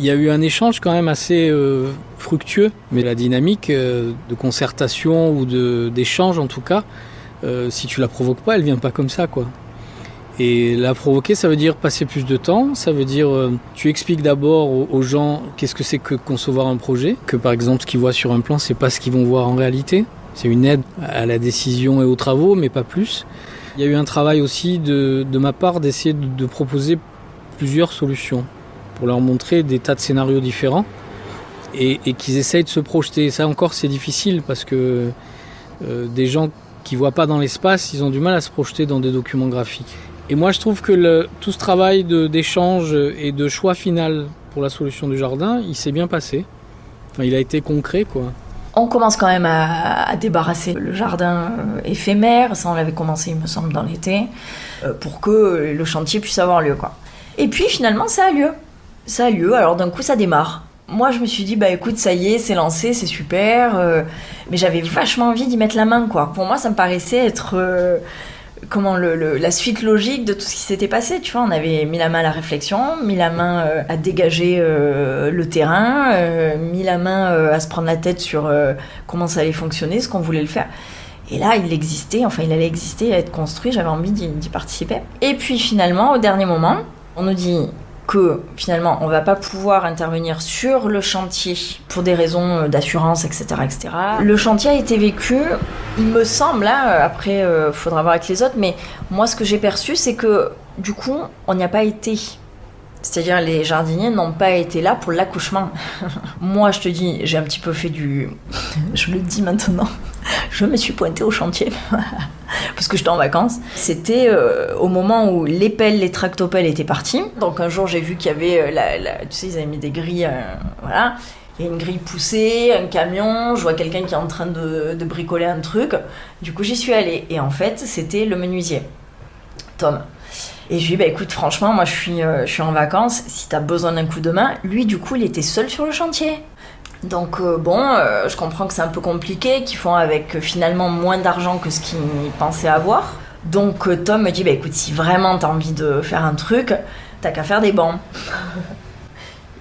Il y a eu un échange quand même assez fructueux, mais la dynamique de concertation ou d'échange en tout cas, si tu la provoques pas, elle vient pas comme ça, quoi. Et la provoquer, ça veut dire passer plus de temps, ça veut dire tu expliques d'abord aux gens qu'est-ce que c'est que concevoir un projet, que par exemple ce qu'ils voient sur un plan, c'est pas ce qu'ils vont voir en réalité. C'est une aide à la décision et aux travaux, mais pas plus. Il y a eu un travail aussi de ma part d'essayer de proposer plusieurs solutions pour leur montrer des tas de scénarios différents et qu'ils essayent de se projeter. Et ça encore, c'est difficile parce que des gens qui ne voient pas dans l'espace, ils ont du mal à se projeter dans des documents graphiques. Et moi, je trouve que tout ce travail d'échange et de choix final pour la solution du jardin, il s'est bien passé. Enfin, il a été concret, quoi. On commence quand même à débarrasser le jardin éphémère, ça on l'avait commencé il me semble dans l'été, pour que le chantier puisse avoir lieu, quoi. Et puis finalement ça a lieu, alors d'un coup ça démarre. Moi je me suis dit écoute ça y est, c'est lancé, c'est super, mais j'avais vachement envie d'y mettre la main, quoi. Pour moi ça me paraissait être la suite logique de tout ce qui s'était passé, tu vois. On avait mis la main à la réflexion, mis la main à dégager le terrain, mis la main à se prendre la tête sur comment ça allait fonctionner, ce qu'on voulait le faire. Et là, il allait exister, à être construit, j'avais envie d'y participer. Et puis finalement, au dernier moment, on nous dit que finalement, on va pas pouvoir intervenir sur le chantier pour des raisons d'assurance, etc., etc. Le chantier a été vécu, il me semble, après, faudra voir avec les autres, mais moi, ce que j'ai perçu, c'est que, du coup, on n'y a pas été. C'est-à-dire, les jardiniers n'ont pas été là pour l'accouchement. Moi, je te dis, j'ai un petit peu fait je le dis maintenant, je me suis pointée au chantier, parce que j'étais en vacances. C'était au moment où les tractopelles étaient partis. Donc un jour, j'ai vu qu'il y avait, tu sais, ils avaient mis des grilles, voilà. Il y a une grille poussée, un camion, je vois quelqu'un qui est en train de bricoler un truc. Du coup, j'y suis allée. Et en fait, c'était le menuisier, Tom. Et je lui ai dit, écoute, franchement, moi, je suis en vacances. Si t'as besoin d'un coup de main, lui, du coup, il était seul sur le chantier. Donc, je comprends que c'est un peu compliqué, qu'ils font avec finalement moins d'argent que ce qu'ils pensaient avoir. Donc, Tom me dit, écoute, si vraiment t'as envie de faire un truc, t'as qu'à faire des bancs.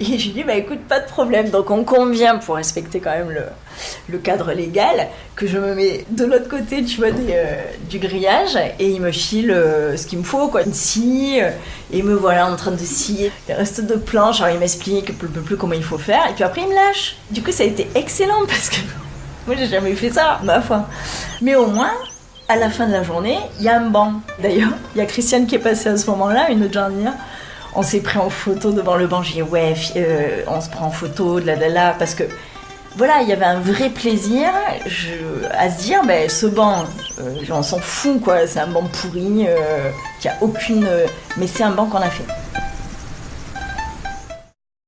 Et je lui dis, écoute, pas de problème. Donc on convient, pour respecter quand même le cadre légal, que je me mets de l'autre côté, tu vois, du grillage, et il me file ce qu'il me faut, quoi, une scie, et me voilà en train de scier les restes de planches. Alors il m'explique plus comment il faut faire, et puis après il me lâche. Du coup ça a été excellent, parce que moi j'ai jamais fait ça, ma foi. Mais au moins, à la fin de la journée, il y a un banc. D'ailleurs, il y a Christiane qui est passée à ce moment-là, une autre jardinière. On s'est pris en photo devant le banc. J'ai dit on se prend en photo, parce que voilà, il y avait un vrai plaisir à se dire, ce banc, on s'en fout, quoi. C'est un banc pourri, qui a aucune, mais c'est un banc qu'on a fait.